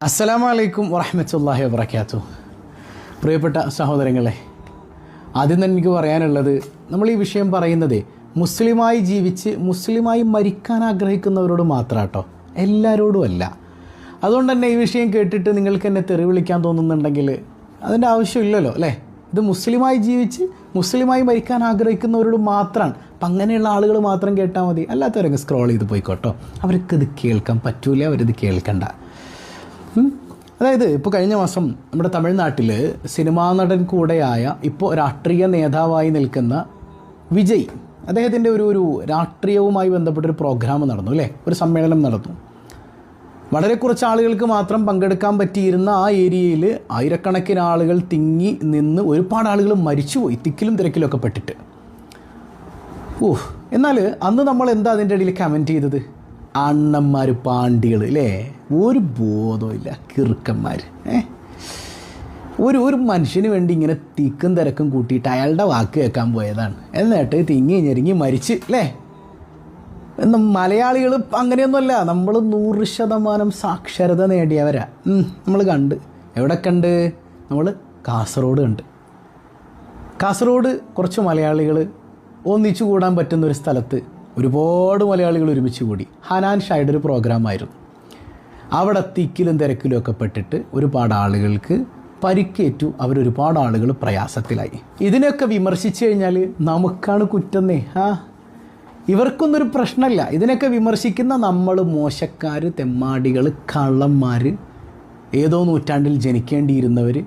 അസ്സലാമു അലൈക്കും വറഹ്മത്തുള്ളാഹി വബറകാതുഹു. പ്രിയപ്പെട്ട സഹോദരങ്ങളെ, ആദ്യം തന്നെ എനിക്ക് പറയാനുള്ളത്, നമ്മൾ ഈ വിഷയം പറയുന്നത് മുസ്ലിമായി ജീവിച്ച് മുസ്ലിമായി മരിക്കാൻ ആഗ്രഹിക്കുന്നവരോട് മാത്രം കേട്ടോ, എല്ലാവരോടും അല്ല. അതുകൊണ്ട് തന്നെ ഈ വിഷയം കേട്ടിട്ട് നിങ്ങൾക്ക് എന്നെ തെറി വിളിക്കാൻ തോന്നുന്നുണ്ടെങ്കിൽ അതിൻ്റെ ആവശ്യമില്ലല്ലോ അല്ലേ. ഇത് മുസ്ലിമായി ജീവിച്ച് മുസ്ലിമായി മരിക്കാൻ ആഗ്രഹിക്കുന്നവരോട് മാത്രമാണ്. അപ്പം അങ്ങനെയുള്ള ആളുകൾ മാത്രം കേട്ടാൽ മതി, അല്ലാത്തവരങ്ങ് സ്ക്രോൾ ചെയ്ത് പോയിക്കോട്ടോ. അവർക്കിത് കേൾക്കാൻ പറ്റൂല, അവരിത് കേൾക്കണ്ട. അതായത് ഇപ്പോൾ കഴിഞ്ഞ മാസം നമ്മുടെ തമിഴ്നാട്ടിൽ സിനിമാ നടൻ കൂടെയായ ഇപ്പോൾ രാഷ്ട്രീയ നേതാവായി നിൽക്കുന്ന വിജയ്, അദ്ദേഹത്തിൻ്റെ ഒരു രാഷ്ട്രീയവുമായി ബന്ധപ്പെട്ടൊരു പ്രോഗ്രാം നടന്നു അല്ലേ, ഒരു സമ്മേളനം നടന്നു. വളരെ കുറച്ച് ആളുകൾക്ക് മാത്രം പങ്കെടുക്കാൻ പറ്റിയിരുന്ന ആ ഏരിയയിൽ ആയിരക്കണക്കിന് ആളുകൾ തിങ്ങി നിന്ന് ഒരുപാട് ആളുകൾ മരിച്ചുപോയി, തിക്കിലും തിരക്കിലൊക്കെ പെട്ടിട്ട്. എന്നാൽ അന്ന് നമ്മൾ എന്താ അതിൻ്റെ ഇടയിൽ കമൻറ്റ് ചെയ്തത്? അണ്ണന്മാർ, പാണ്ടികൾ അല്ലേ, ഒരു ബോധമില്ല, കിറുക്കന്മാർ. ഒരു മനുഷ്യന് വേണ്ടി ഇങ്ങനെ തിക്കും തിരക്കും കൂട്ടിയിട്ട് അയാളുടെ വാക്ക് കേൾക്കാൻ പോയതാണ്, എന്നിട്ട് തിങ്ങി ഞെരുങ്ങി മരിച്ച് അല്ലേ. മലയാളികൾ അങ്ങനെയൊന്നുമല്ല, നമ്മൾ 100% സാക്ഷരത നേടിയവരാ. നമ്മൾ കണ്ട്, എവിടെ കണ്ട്? നമ്മൾ കാസർഗോഡ് കണ്ട്. കാസർഗോഡ് കുറച്ച് മലയാളികൾ ഒന്നിച്ചു കൂടാൻ പറ്റുന്നൊരു സ്ഥലത്ത് ഒരുപാട് മലയാളികൾ ഒരുമിച്ച് കൂടി. ഹനാൻ ഷായുടെ ഒരു പ്രോഗ്രാമായിരുന്നു. അവിടെ തിക്കിലും തിരക്കിലും ഒക്കെ പെട്ടിട്ട് ഒരുപാട് ആളുകൾക്ക് പരിക്കേറ്റു, അവരൊരുപാട് ആളുകൾ പ്രയാസത്തിലായി. ഇതിനൊക്കെ വിമർശിച്ചു കഴിഞ്ഞാൽ നമുക്കാണ് കുറ്റന്നേ. ഇവർക്കൊന്നൊരു പ്രശ്നമില്ല. ഇതിനൊക്കെ വിമർശിക്കുന്ന നമ്മൾ മോശക്കാർ, തെമ്മാടികൾ, കള്ളന്മാർ, ഏതോ നൂറ്റാണ്ടിൽ ജനിക്കേണ്ടിയിരുന്നവർ,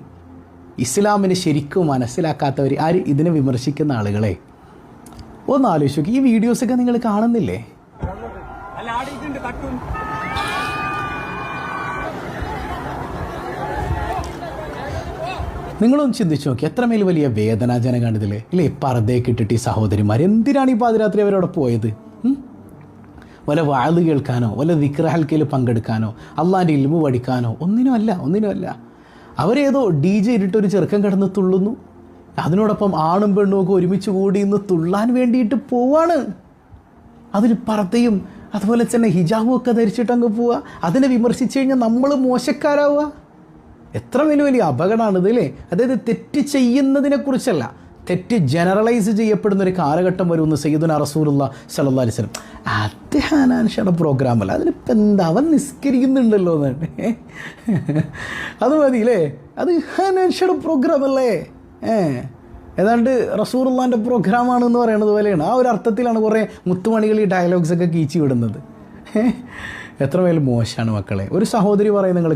ഇസ്ലാമിനെ ശരിക്കും മനസ്സിലാക്കാത്തവർ, ആര് ഇതിനെ വിമർശിക്കുന്ന ആളുകളെ ഒന്ന് ആലോചിച്ച് നോക്കി. ഈ വീഡിയോസൊക്കെ നിങ്ങൾ കാണുന്നില്ലേ? നിങ്ങളൊന്ന് ചിന്തിച്ച് നോക്കി, എത്രമേൽ വലിയ വേദനാജനകമാണ് ഇതിൽ ഇല്ലേ. പർദ്ദയൊക്കെ ഇട്ടിട്ട് ഈ സഹോദരിമാർ എന്തിനാണ് ഈ പാതിരാത്രി അവരവിടെ പോയത്? വല്ല വാഴ് കേൾക്കാനോ വല്ല ദിക്ർ ഹൽക്കയിൽ പങ്കെടുക്കാനോ അള്ളാൻ്റെ ഇൽമു പഠിക്കാനോ? ഒന്നിനുമല്ല. അവരേതോ DJ ഇട്ടിട്ടൊരു ചെറുക്കം കിടന്ന് തുള്ളുന്നു, അതിനോടൊപ്പം ആണും പെണ്ണും ഒക്കെ ഒരുമിച്ച് കൂടി ഇന്ന് തുള്ളാൻ വേണ്ടിയിട്ട് പോവാണ്. അതിൽ പർദ്ദയും അതുപോലെ തന്നെ ഹിജാബും ഒക്കെ ധരിച്ചിട്ടങ്ങ് പോവുക. അതിനെ വിമർശിച്ച് കഴിഞ്ഞാൽ നമ്മൾ മോശക്കാരാവുക. എത്ര വലിയ അപകടമാണിത് അല്ലേ. അതായത് തെറ്റ് ചെയ്യുന്നതിനെക്കുറിച്ചല്ല, തെറ്റ് ജനറലൈസ് ചെയ്യപ്പെടുന്ന ഒരു കാലഘട്ടം വരുമെന്ന് സയ്യിദുനാ റസൂലുള്ളാഹി സ്വല്ലല്ലാഹു അലൈഹി വസല്ലം. അത് ഹനാൻ ഷായുടെ പ്രോഗ്രാമല്ല, അതിലിപ്പോൾ എന്താ, അവൻ നിസ്കരിക്കുന്നുണ്ടല്ലോ എന്നാണ്. അത് മതി അല്ലേ, അത് ഹനാൻ ഷായുടെ പ്രോഗ്രാമല്ലേ. ഏതാണ്ട് റസൂലുള്ളാഹിൻ്റെ പ്രോഗ്രാമാണെന്ന് പറയുന്നത് പോലെയാണ്. ആ ഒരു അർത്ഥത്തിലാണ് കുറേ മുത്തുമണികൾ ഈ ഡയലോഗ്സൊക്കെ കീച്ചു വിടുന്നത്. എത്ര മോശമാണ് മക്കളെ. ഒരു സഹോദരി പറയുന്നത് നിങ്ങൾ